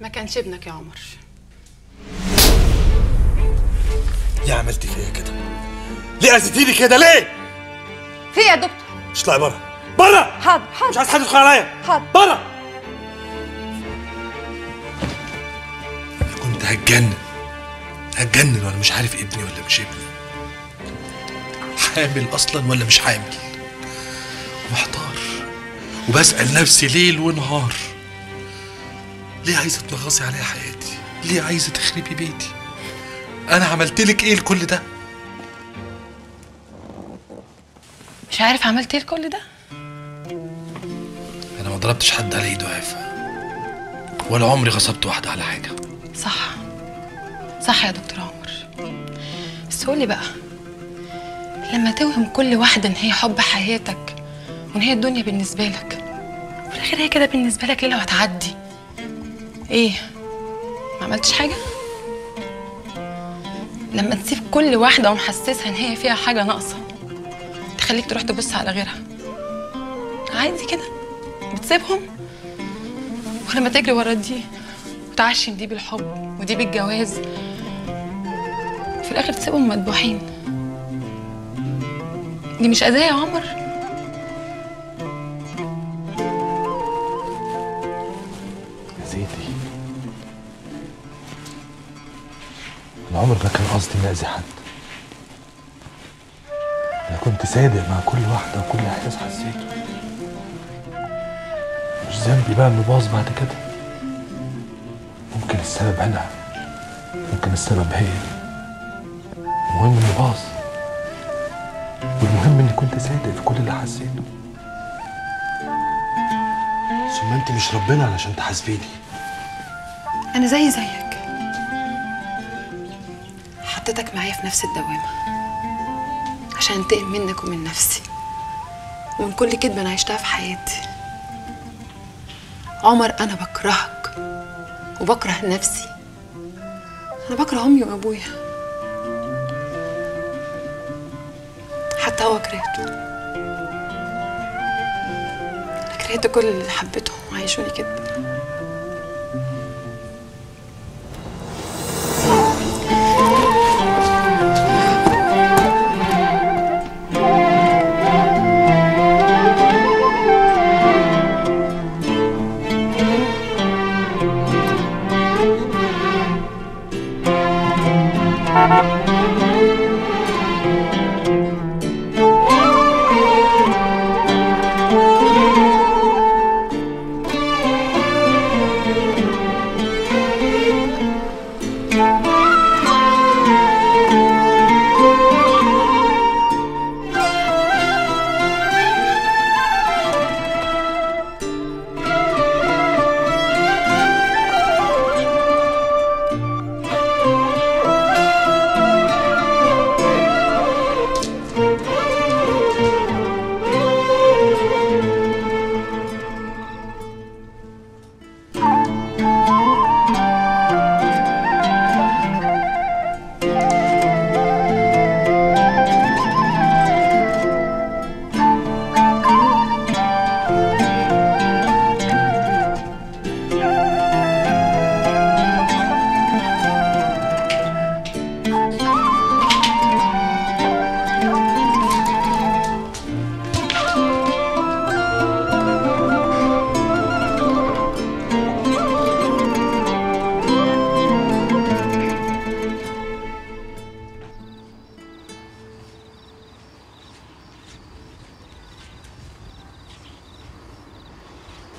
ما كانش ابنك يا عمر. ليه عملتي فيا كده؟ ليه اذيتيني كده ليه؟ في ايه يا دكتور؟ اطلعي بره بره. حاضر مش عايز حد يدخل عليا. حاضر بره. كنت هتجنن وانا مش عارف ابني ولا مش ابني، حامل اصلا ولا مش حامل، محتار وبسأل نفسي ليل ونهار. ليه عايزه تنغصي عليا حياتي؟ ليه عايزه تخربي بيتي؟ انا عملت لك ايه لكل ده؟ مش عارف عملت ايه لكل ده؟ انا ما ضربتش حد على ايده عفه، ولا عمري غصبت واحده على حاجه. صح يا دكتور عمر، بس قولي بقى، لما توهم كل واحده ان هي حب حياتك وان هي الدنيا بالنسبه لك، وفي الاخر هي كده بالنسبه لك ليله وهتعدي، ايه ما عملتش حاجه؟ لما تسيب كل واحده ومحسسها ان هي فيها حاجه ناقصه تخليك تروح تبص على غيرها، عادي كده بتسيبهم؟ ولما تجري ورا دي وتعشم دي بالحب ودي بالجواز، في الاخر تسيبهم مدبوحين، دي مش اذيه يا عمر؟ يا سيدي انا عمر ما كان قصدي اني اذي حد، انا كنت صادق مع كل واحده وكل احساس حسيته. مش ذنبي بقى انه باظ بعد كده. ممكن السبب انا، ممكن السبب هي، المهم انه باظ، والمهم اني كنت صادق في كل اللي حسيته. ثم انت مش ربنا علشان تحاسبيني. انا زيك حطيتك معايا في نفس الدوامه عشان انتقم منك ومن نفسي ومن كل كدبه انا عشتها في حياتي. عمر، انا بكرهك وبكره نفسي، انا بكره امي وابويا، حتى هو كرهته. انا كرهت كل اللي حبيتهم وعيشوني كده.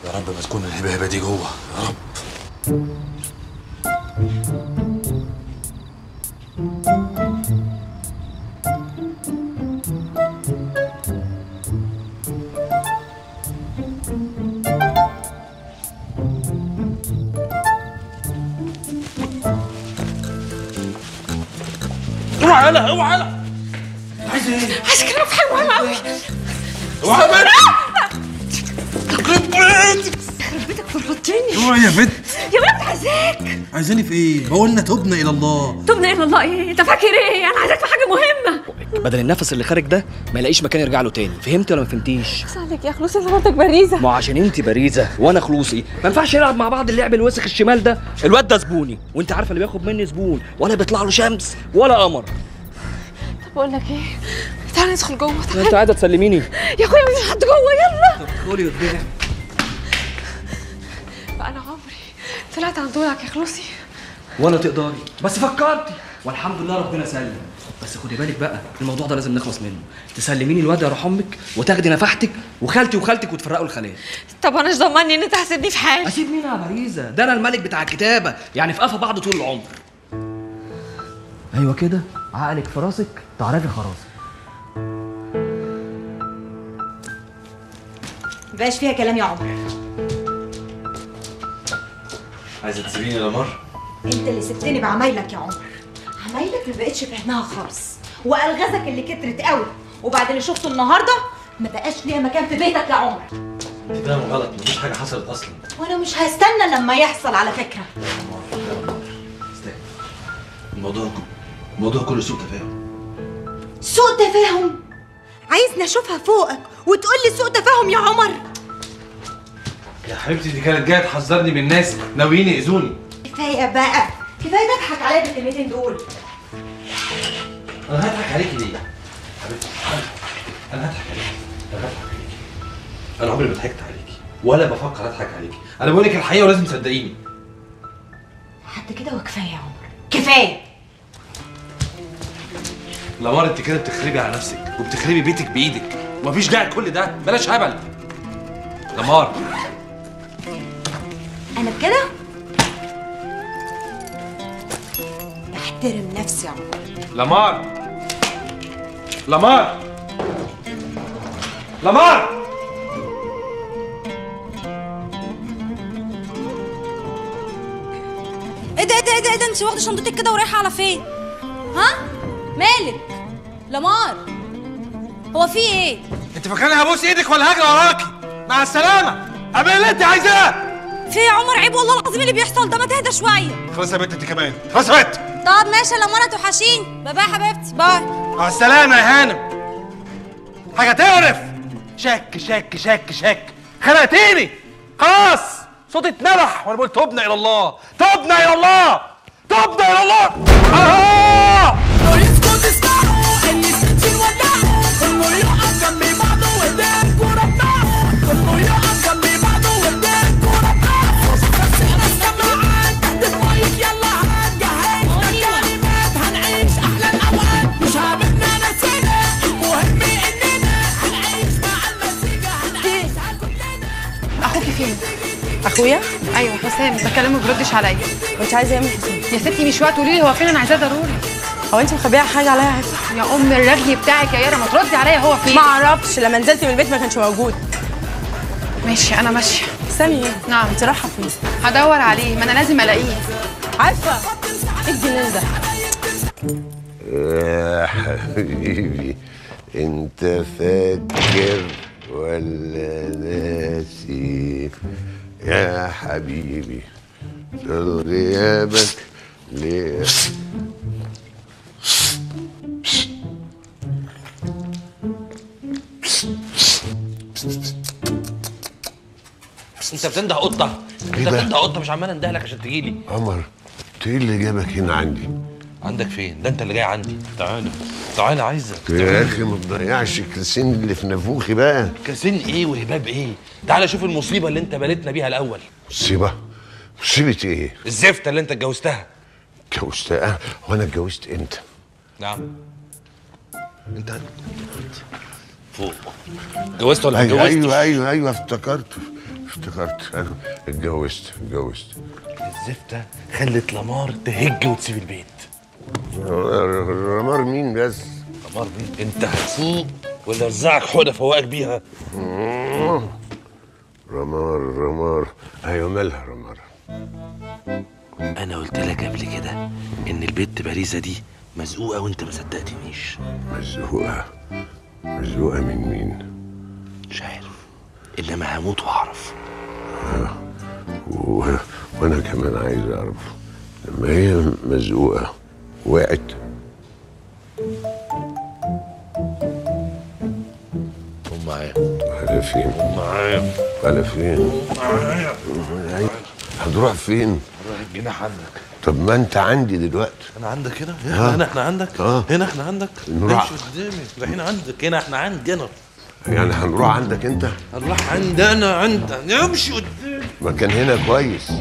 يا رب ما تكون الهبه دي جوه، يا رب. اوعى يلا اوعى يلا. عايز ايه؟ عايز كلام في حاجه مهمه قوي. اوعى يا بنت. يخرب بيتك. يخرب بيتك فرطتني. اوعى يا بنت. يا بنت عايزاك. عايزاني في ايه؟ بقولنا تبنا الى الله. تبنا الى الله ايه؟ انت فاكر ايه؟ انا عايزاك في حاجه مهمه. بدل النفس اللي خارج ده ما يلاقيش مكان يرجع له تاني. فهمتي ولا ما فهمتيش؟ بس عليك يا خلوصي، انت مراتك باريزه. ما عشان انت باريزه وانا خلوصي ما ينفعش نلعب مع بعض اللعب الوسخ الشمال ده. الواد ده زبوني، وانت عارفه اللي بياخد مني زبون ولا بيطلع له شمس ولا قمر. طب بقول لك ايه، تعالى ندخل جوه. تعالى انت عايزه تسلميني يا اخويا، مفيش حد جوه، يلا. طب ادخلي قدامي. انا عمري طلعت عن دورك يا خلوصي. ولا تقدري، بس فكرتي والحمد لله ربنا سلم. بس خدي بالك بقى، الموضوع ده لازم نخلص منه. تسلميني الواد يا روح امك وتاخدي نفحتك وخالتي وخالتك وتفرقوا الخلايا. طب انا مش ضمني ان انت هتسيبني في حالي. اسيب مين يا باريزه؟ ده انا الملك بتاع الكتابه، يعني في قفا بعض طول العمر. ايوه كده، عقلك في راسك تعرفي خراسك. مبقاش فيها كلام يا عمر. عايزه تسيبيني يا لمار؟ انت اللي سبتني بعمايلك يا عمر. عمايلك ما بقتش فاهمها خالص، والغازك اللي كترت قوي، وبعد اللي شفته النهارده ما بقاش ليها مكان في بيتك يا عمر. انت فاهمه غلط، مفيش حاجه حصلت اصلا. وانا مش هستنى لما يحصل على فكره. استنى، الموضوع كله سوء تفاهم. سوء تفاهم؟ عايزني اشوفها فوقك وتقول لي سوء تفاهم يا عمر؟ يا حبيبتي دي كانت جايه تحذرني من ناس ناويين يأذوني. كفايه بقى، كفايه تضحك عليا بالكلمتين دول. انا هضحك عليكي ليه؟ حبيبتي انا هضحك عليكي، انا عمري ما ضحكت عليكي ولا بفكر اضحك عليكي. انا بقول لك الحقيقه ولازم تصدقيني. حتى كده وكفايه يا عمر، كفايه. لمار انت كده بتخربي على نفسك وبتخربي بيتك بايدك، ومفيش داعي لكل ده، بلاش هبل. لمار انا بكده احترم نفسي يا عمر. لمار ايه ده انت واخده شنطتك كده ورايحه على فين؟ ها؟ مالك؟ لمار هو في ايه؟ انت فاكراني هبوس ايدك ولا هجري وراكي؟ مع السلامه، قبل اللي انت عايزاه. في يا عمر عيب والله العظيم اللي بيحصل ده، ما تهدى شويه. خلاص يا بنت انت كمان، خلاص يا بنت. طب ماشي يا لمار، توحشيني. باي باي يا حبيبتي، باي. مع السلامه يا هانم. حاجه تعرف. شك خنقتيني. خلاص صوتي اتنبح وانا بقول تبنا الى الله. اخوكي فين؟ اخويا؟ ايوه حسام، بكلمه ما بيردش عليا. وانت عايزه ايه من حسام؟ يا ستي مش وقت، قولي لي هو فين، انا عايزاه ضروري. هو انت مخبيه حاجه عليا يا عفه؟ يا ام الرغي بتاعك يا يارا، ما تردي عليا، هو فين؟ ما اعرفش، لما نزلت من البيت ما كانش موجود. ماشي انا ماشيه. سامي. نعم. انت رايحه فين؟ هدور عليه، ما انا لازم الاقيه. عارفه ايه الجنان ده؟ يا حبيبي انت فاكر ولا ناسي يا حبيبي؟ طول غيابك ليه؟ انت بتنده قطه، مش عمال اندهلك عشان تجيلي. عمر انت ايه اللي جابك هنا عندي؟ عندك فين؟ ده انت اللي جاي عندي. تعالى عايزك. يا اخي ما تضيعش الكلسين اللي في نافوخي بقى. كاسين ايه وهباب ايه؟ تعالى شوف المصيبه اللي انت بلتنا بيها الاول. مصيبه ايه؟ الزفته اللي انت اتجوزتها. اتجوزتها؟ وانا اتجوزت امتى؟ نعم انت فوق اتجوزت ولا ما اتجوزتش؟ ايوه افتكرت انا اتجوزت. الزفته خلت لمار تهج وتسيب البيت. رمار مين بس؟ لمار مين؟ انت هتفوق ولا ارزعك حوضه فوقك بيها؟ رمار ايوه مالها رمار؟ انا قلت لك قبل كده ان البت باريزه دي مزقوقه وانت ما صدقتنيش. مزقوقه من مين؟ مش عارف، انما هموت واعرف. وانا كمان عايز اعرف لما هي مزقوقه وقعت على فين؟ معايا. على فين؟ معايا. هتروح فين؟ هروح الجناح عندك. طب ما انت عندي دلوقتي. انا عندك هنا؟ هنا احنا عندك؟ هنا احنا عندك؟ نروح مش قدامي، رايحين عندك. هنا احنا عندنا. يعني هنروح عندك انت؟ هنروح عندنا. عندنا امشي قدامي. مكان هنا كويس.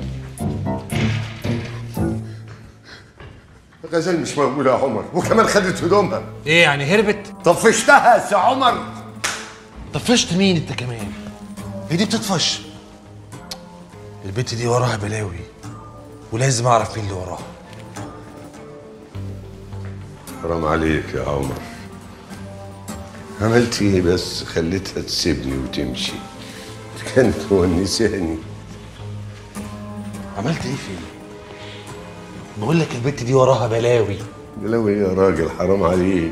غزال مش موجودة يا عمر، وكمان خدت هدومها. ايه يعني هربت؟ طفشتها يا سي عمر. طفشت مين انت كمان؟ هي دي بتطفش؟ البت دي وراها بلاوي، ولازم اعرف مين اللي وراها. حرام عليك يا عمر. عملت ايه بس خليتها تسيبني وتمشي؟ كانت مونساني. عملت ايه فيه؟ بقول لك البت دي وراها بلاوي. بلاوي يا راجل حرام عليك.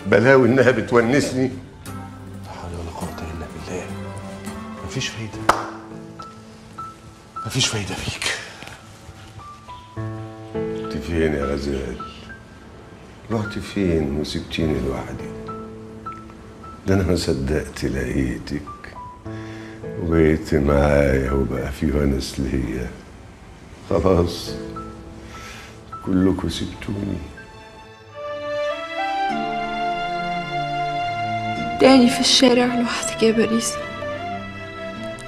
بلاوي انها بتونسني. لا حول ولا قوة الا بالله. مفيش فايدة. مفيش فايدة فيك. انت فين يا غزال؟ رحت فين وسبتيني لوحدي؟ ده انا ما صدقت لقيتك وبقيت معايا وبقى في ونس ليا. خلاص كلكم سبتوني. تاني في الشارع لوحدك يا باريس،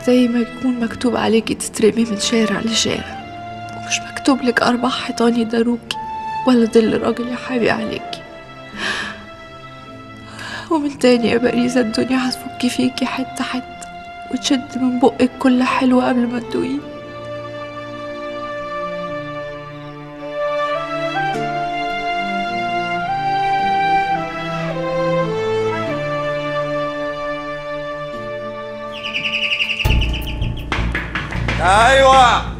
زي ما يكون مكتوب عليكي تترمي من شارع لشارع، ومش مكتوب لك 4 حيطان يداروكي ولا ظل راجل يحابي عليكي. ومن تاني يا باريس الدنيا هتفكي فيكي حتة حتة وتشد من بقك كل حلو قبل ما تدوقيه. ايوه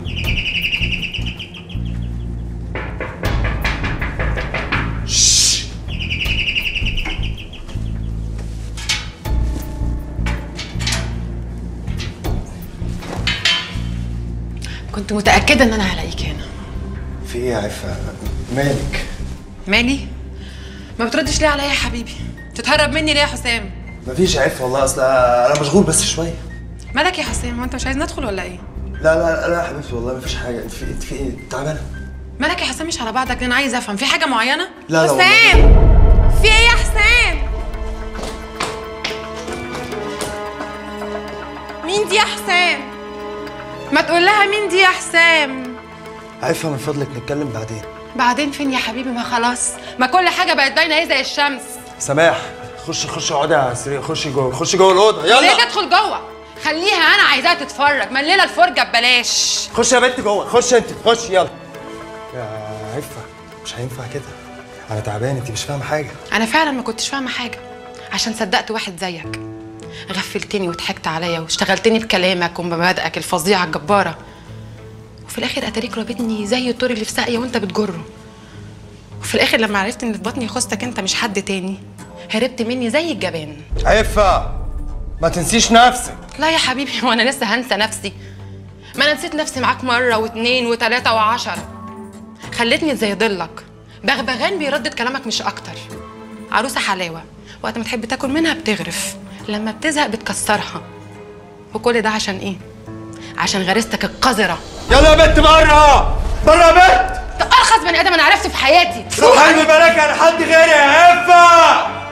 كنت متأكدة إن أنا هلاقيك هنا. في ايه يا عفة؟ مالك؟ مالي؟ ما بتردش ليه عليا يا حبيبي؟ تتهرب مني ليه يا حسام؟ مفيش يا عفة والله، اصل انا مشغول بس شوية. مالك يا حسام؟ هو أنت مش عايز ندخل ولا إيه؟ لا يا حبيبتي والله مفيش حاجة. انت في ايه؟ تعبانة؟ مالك يا حسام؟ مش على بعضك، أنا عايزة أفهم في حاجة معينة؟ لا حسام والله. في إيه يا حسام؟ مين دي يا حسام؟ ما تقول لها مين دي يا حسام؟ عفة من فضلك نتكلم بعدين. بعدين فين يا حبيبي؟ ما خلاص، ما كل حاجة بقت باينة اهي زي الشمس. سماح خش اقعدي على السرير. خشي جوه الأوضة يلا. ليه تدخل جوه؟ خليها، أنا عايزاها تتفرج، مليلة الفرجة ببلاش. خش يا بنت جوه. خش انت خش يلا. يا عفة مش هينفع كده، أنا تعبان، انت مش فاهمة حاجة. أنا فعلا ما كنتش فاهمة حاجة، عشان صدقت واحد زيك. غفلتني وضحكت عليا واشتغلتني بكلامك وبمبادئك الفظيعة الجبارة، وفي الآخر أتاريك رابطني زي الطور اللي في ساقية وأنت بتجره. وفي الآخر لما عرفت إن في بطني خصتك أنت مش حد تاني، هربت مني زي الجبان. عفة ما تنسيش نفسك. لا يا حبيبي، وأنا لسه هنسى نفسي؟ ما أنا نسيت نفسي معاك مرة واتنين وتلاتة و10. خلتني زي ضلك، بغبغان بيردد كلامك مش أكتر. عروسة حلاوة، وقت ما تحب تاكل منها بتغرف، لما بتزهق بتكسرها. وكل ده عشان ايه؟ عشان غريزتك القذرة. يلا يا بنت بره يا بنت. انت ارخص بني ادم انا عرفته في حياتي. روح قلبي بالك على حد غيري يا عفة.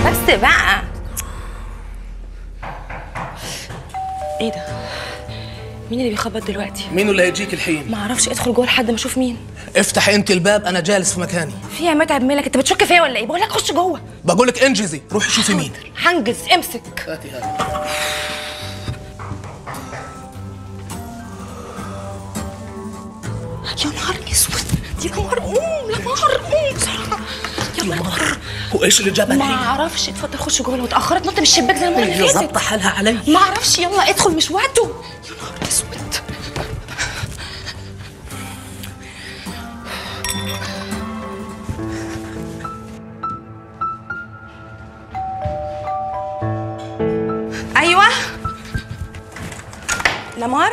بس بقى. ايه ده؟ مين اللي بيخبط دلوقتي؟ مين اللي هيجيك الحين؟ ما اعرفش، ادخل جوه لحد ما اشوف مين. افتح انت الباب، انا جالس في مكاني. في يا متعب مالك؟ انت بتشك فيا ولا ايه؟ بقول لك خش جوه. بقول لك انجزي، روحي شوفي مين. هنجز، امسك. هاتي هاتي. يا نهار اسود، يا نهار قوم بسرعه. يلا نهار. وايش اللي جابها ما الحين؟ اعرفش، اتفضل خش جوه. لو اتاخرت نط من الشباك زي المره اللي فاتت. ظبط حالها علي. ما اعرفش، يلا ادخل مش وقته. يا نهار اسود. لمار.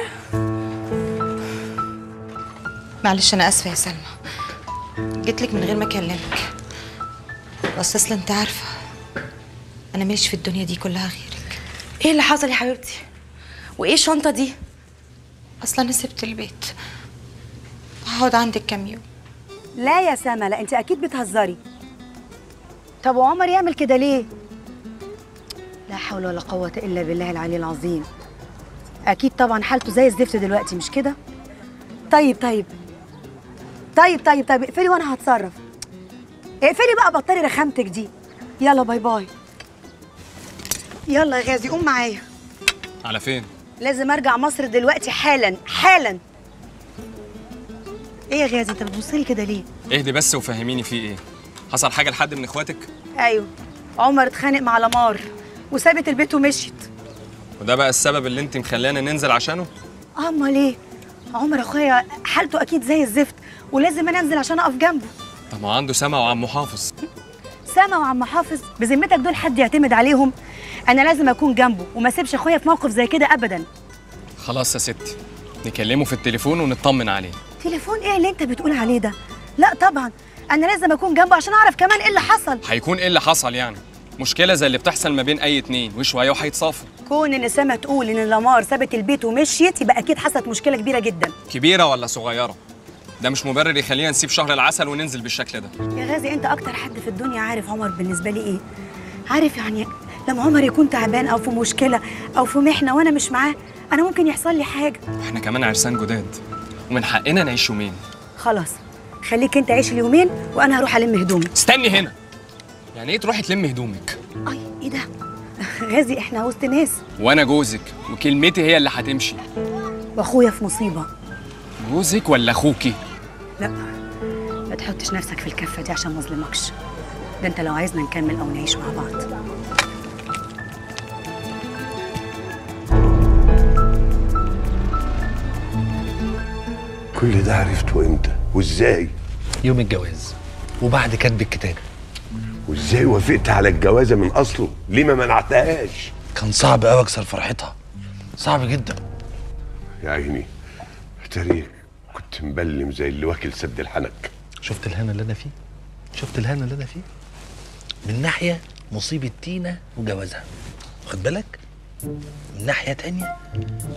معلش انا اسفه يا سلمى، جيتلك من غير ما اكلمك، بس اصل انت عارفه انا ماليش في الدنيا دي كلها غيرك. ايه اللي حصل يا حبيبتي؟ وايه الشنطه دي؟ اصلا انا سبت البيت، هقعد عندك كام يوم. لا يا سما، لا انت اكيد بتهزري. طب وعمر يعمل كده ليه؟ لا حول ولا قوة الا بالله العلي العظيم. اكيد طبعا حالته زي الزفت دلوقتي، مش كده؟ طيب اقفلي وانا هتصرف. اقفلي بقى، بطلي رخامتك دي. يلا باي باي. يلا يا غازي قوم معايا. على فين؟ لازم ارجع مصر دلوقتي حالا حالا. ايه يا غازي انت بتبصلي كده ليه؟ اهدي بس وفهميني في ايه؟ حصل حاجه لحد من اخواتك؟ ايوه، عمر اتخانق مع لمار وسابت البيت ومشيت. وده بقى السبب اللي انت مخليانا ننزل عشانه؟ امال ايه؟ عمر اخويا حالته اكيد زي الزفت ولازم انا انزل عشان اقف جنبه. طب ما عنده سما وعم حافظ. سما وعم حافظ بذمتك دول حد يعتمد عليهم؟ انا لازم اكون جنبه وما اسيبش اخويا في موقف زي كده ابدا. خلاص يا ستي، نكلمه في التليفون ونطمن عليه. تليفون ايه اللي انت بتقول عليه ده؟ لا طبعا انا لازم اكون جنبه عشان اعرف كمان ايه اللي حصل. هيكون ايه اللي حصل يعني؟ مشكله زي اللي بتحصل ما بين اي اتنين وشويه وهيتصافوا. كون ان سما تقول ان لمار سابت البيت ومشيت يبقى اكيد حصلت مشكله كبيره جدا. كبيره ولا صغيره؟ ده مش مبرر يخلينا نسيب شهر العسل وننزل بالشكل ده. يا غازي انت اكتر حد في الدنيا عارف عمر بالنسبه لي ايه. عارف يعني لما عمر يكون تعبان او في مشكله او في محنه وانا مش معاه انا ممكن يحصل لي حاجه. احنا كمان عرسان جداد ومن حقنا نعيش يومين. خلاص خليك انت عيش اليومين وانا هروح الم هدومي. استني هنا. يعني ايه تروحي تلمي هدومك؟ اي ايه ده؟ غازي احنا وسط ناس. وانا جوزك وكلمتي هي اللي هتمشي. واخويا في مصيبه. جوزك ولا اخوكي؟ لا ما تحطش نفسك في الكفه دي عشان ما اظلمكش. ده انت لو عايزنا نكمل او نعيش مع بعض. كل ده عرفته امتى وازاي؟ يوم الجواز وبعد كتب الكتاب. وازاي وافقت على الجوازه من اصله؟ ليه ما منعتهاش؟ كان صعب قوي اكسر فرحتها، صعب جدا. يا عيني تاريخ كنت مبلم زي اللي واكل سد الحنك. شفت الهنا اللي انا فيه؟ شفت الهنا اللي انا فيه؟ من ناحيه مصيبه تينا وجوازها، واخد بالك؟ من ناحيه تانية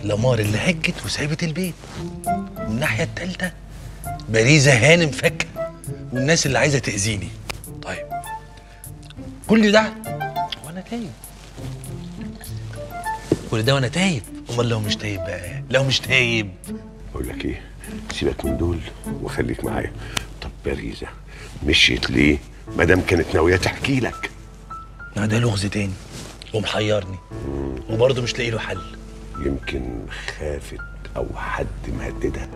لمار اللي هجت وسايبت البيت. من الناحيه التالتة باريزه هانم فكه والناس اللي عايزه تاذيني. طيب كل ده وانا تايب، كل ده وانا تايب. امال لو مش تايب بقى؟ لو مش تايب بقول لك ايه، سيبك من دول وخليك معايا. طب باريزه مشيت ليه ما دام كانت ناويه تحكي لك؟ ده لغز تاني ومحيرني وبرضه مش لاقي له حل. يمكن خافت او حد مهددها،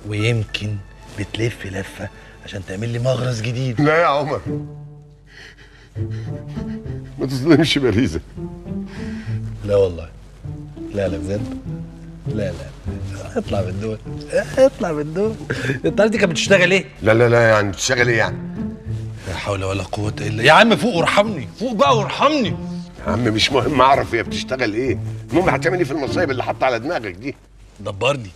ويمكن بتلف لفه عشان تعمل لي مغرز جديد. لا يا عمر ما تظلمش باريزه. لا والله، لا بجد، لا اطلع من دول، اطلع من دول. انت دي كانت بتشتغل ايه؟ لا يعني بتشتغل ايه يعني؟ لا حول ولا قوه الا. يا عم فوق وارحمني، فوق بقى وارحمني. يا عم مش مهم اعرف هي بتشتغل ايه، المهم هتعمل ايه في المصايب اللي حاطه على دماغك دي؟ دبرني.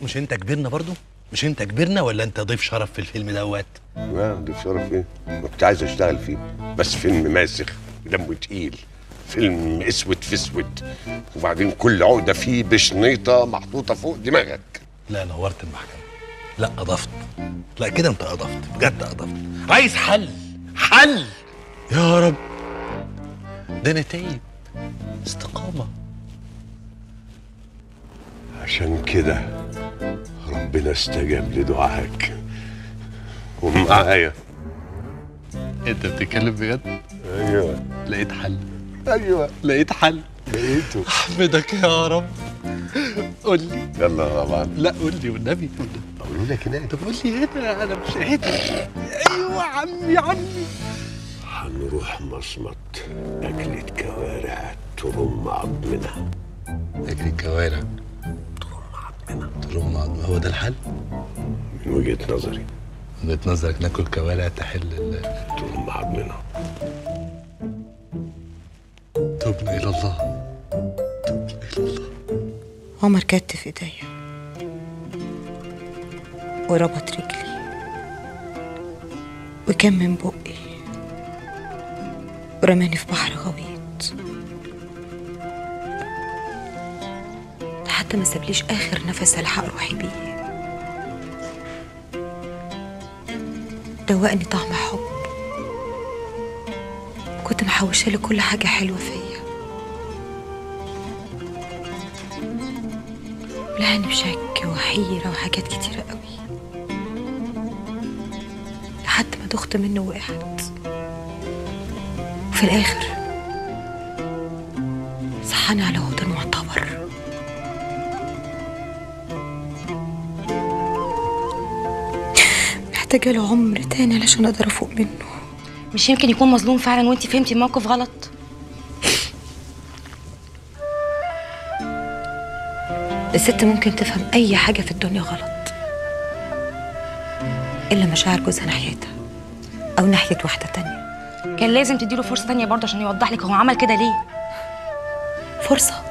مش انت كبرنا برضو؟ مش انت كبرنا ولا انت ضيف شرف في الفيلم دوت؟ لا ضيف شرف ايه؟ كنت عايز اشتغل فيه بس فيلم ماسخ دمه تقيل، فيلم اسود في اسود، وبعدين كل عقده فيه بشنيطه محطوطه فوق دماغك. لا نورت المحكمه. لا اضفت. لا كده انت اضفت، بجد اضفت. عايز حل يا رب. ده انا تايب استقامه. عشان كده ربنا استجاب لدعائك ومعايا. انت بتتكلم بجد؟ ايوه لقيت حل. ايوه لقيت حل. لقيته. احمدك يا رب. قول لي. يلا طبعا. لا قول لي والنبي. اقول لك هناك. طب قول لي هنا، انا مش قادر. ايوه عمي. هنروح مصمت أكلة كوارع ترم عظمنا. أكلة كوارع ترم عظمنا، هو ده الحل؟ من وجهة نظري. من وجهة نظرك ناكل كوارع تحل ترم عظمنا. طب تبنا الى الله. عمر كتف ايديا وربط رجلي وكمم بقي ورماني في بحر غويط لحتى ما سابليش اخر نفس الحق روحي بيه. دوقني طعم حب كنت محوشه له كل حاجه حلوه فيا، لهاني بشك وحيره وحاجات كتيره قوي لحد ما دخت منه وقعت، وفي الاخر صحاني على هدى معتبر. محتاجه له عمر تاني علشان اقدر افوق منه. مش يمكن يكون مظلوم فعلا وانت فهمتي الموقف غلط؟ الست ممكن تفهم اي حاجه في الدنيا غلط الا مشاعر جوزها ناحيتها او ناحيه واحده تانية. كان لازم تديله فرصه تانية برضه عشان يوضح لك هو عمل كده ليه. فرصه؟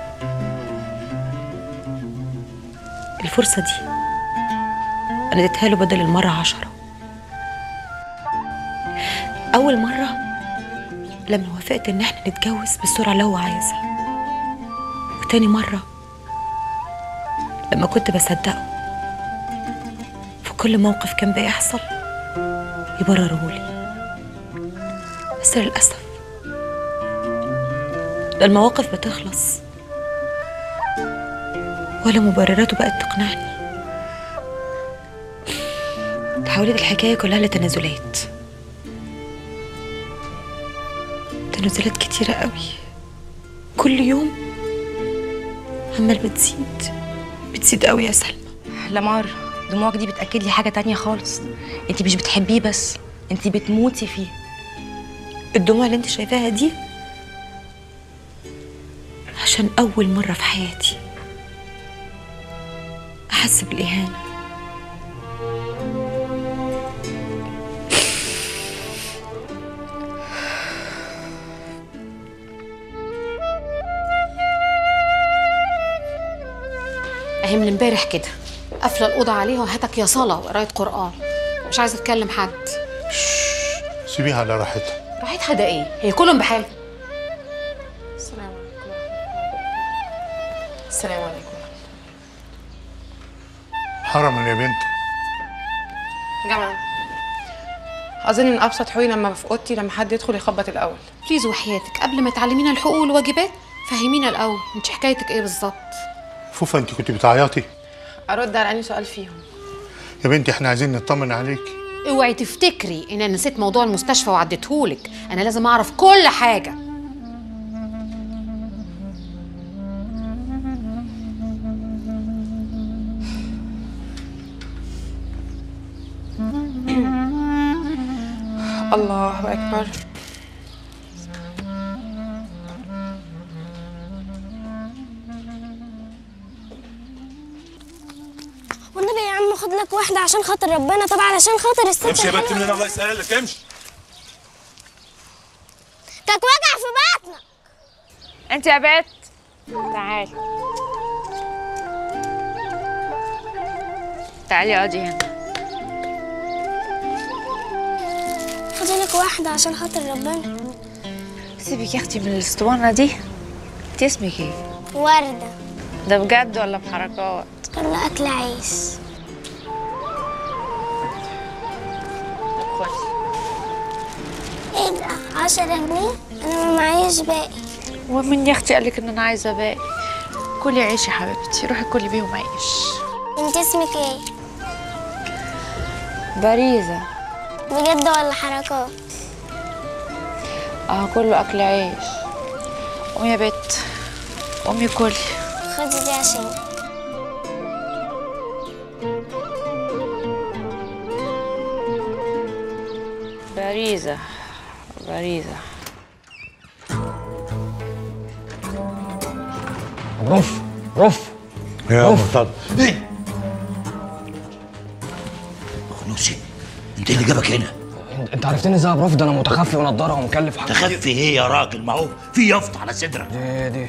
الفرصه دي انا اديتها له بدل المره 10. اول مره لما وافقت ان احنا نتجوز بالسرعه اللي هو عايزها، وتاني مره لما كنت بصدقه في كل موقف كان بيحصل يبررهولي. بس للأسف لا المواقف بتخلص ولا مبرراته بقت تقنعني. تحولت الحكاية كلها لتنازلات، تنازلات كتيرة قوي كل يوم عمال بتزيد قوي يا سلمى. لمار، دموعك دي بتأكد لي حاجة تانية خالص. انت مش بتحبيه بس، انت بتموتي فيه. الدموع اللي انت شايفاها دي عشان أول مرة في حياتي أحس بالإهانة. اهي من امبارح كده قافله الاوضه عليها وهاتك يا صلاه وقرايه قران، مش عايزه اتكلم حد. سيبيها على راحتها. راحتها ده ايه؟ هي كلهم بحال. السلام عليكم. السلام عليكم. حرما يا بنت. جماعة أظن إن أبسط حقوقي لما في أوضتي لما حد يدخل يخبط الأول. بليز وحياتك قبل ما تعلمينا الحقوق والواجبات فهمينا الأول انت حكايتك إيه بالظبط؟ فوفا انت كنت بتعيطي؟ أرد على أي سؤال فيهم. يا بنتي احنا عايزين نطمن عليكي. اوعي تفتكري ان انا نسيت موضوع المستشفى وعديتهولك، انا لازم اعرف كل حاجه. الله أكبر. والنبي يا عم خد لك واحدة عشان خاطر ربنا، طبعا علشان خاطر الست. امشي يا بنت من هنا الله يسهلك، امشي. كانت وجع في بطنك. انت يا بنت تعالي تعالي اقعدي هنا. خد لك واحدة عشان خاطر ربنا. سيبك يا اختي من الاسطوانة دي. انت اسمك ايه؟ وردة. ده بجد ولا بحركات؟ ولا أكل عيش. ايه ده؟ 10 جنيه؟ أنا ما معيش باقي. ومين يا اختي قالك ان انا عايزة باقي؟ كلي عيش يا حبيبتي، روحي كلي بيهم عيش. انت اسمك ايه؟ باريزة. بجد ولا حركات؟ كله اكل عيش. قومي يا بت، قومي كلي. خدي دي عشان باريزة. رف يا مرتضى. ايه خلوصي انت ايه اللي جابك هنا؟ انت عرفتني ازاي يا بروف؟ ده انا متخفي ونضاره ومكلف وحاجات تخفي ايه يا راجل؟ ما هو في يافطه على صدرك. دي